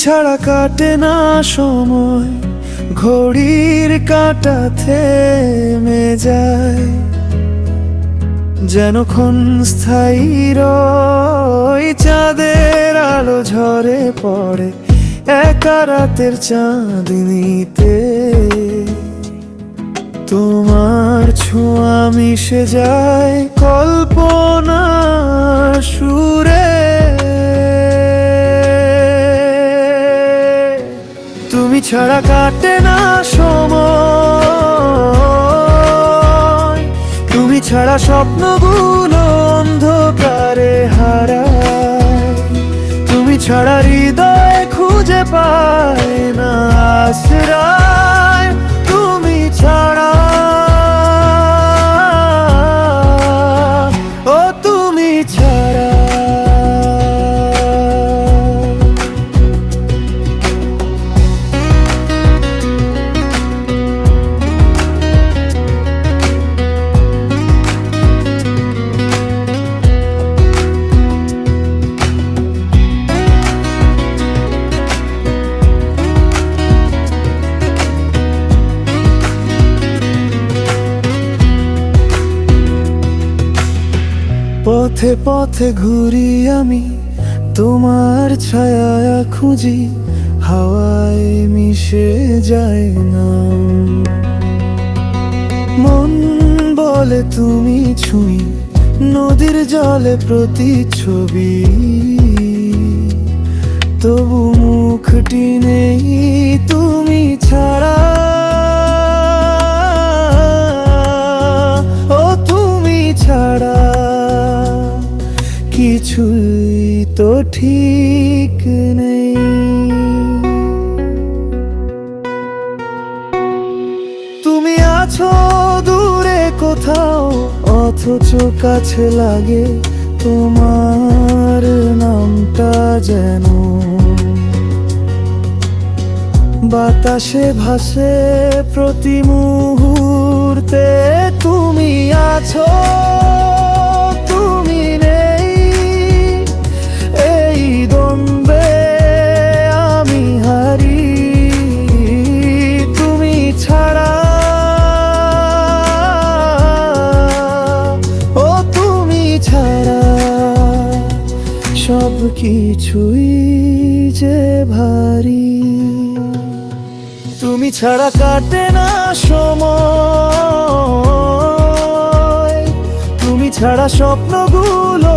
ছাড়া কাটে না সময়, ঘড়ির কাঁটা থেমে যায়, যেন ক্ষণস্থায়ী রয়। চাঁদের আলো ঝরে পড়ে একা রাতের চাঁদনিতে, তোমার ছোঁয়া মিশে যায় কল্পনা সুরে। তুমি ছাড়া কাটে না সময়, তুমি ছাড়া স্বপ্নগুলো অন্ধকারে হারায়, তুমি ছাড়া হৃদয় খুঁজে পায় না আশ্রয়। তুমি ছাড়া, ও তুমি ছাড়া। পথে পথে ঘুরি আমি, তোমার ছায়া খুঁজি, হাওয়ায় মিশে যায় না। মন বলে তুমি ছুঁই, নদীর জলে প্রতিচ্ছবি, তবু মুখটি নেই তুমি ছাড়া। ও তুমি ছাড়া কিছুই তো ঠিক নেই। তুমি আছো দূরে কোথাও, অথচ কাছে লাগে তোমার নামটা যেন বাতাসে ভাসে প্রতি মুহূর্তে। তুমি আছো, তুমি নেই, এই দ্বন্দ্বে আমি হারি। তুমি ছাড়া, ও তুমি ছাড়া সব কিছুই যে ভারী। তুমি ছাড়া কাটে না সময়, তুমি ছাড়া স্বপ্নগুলো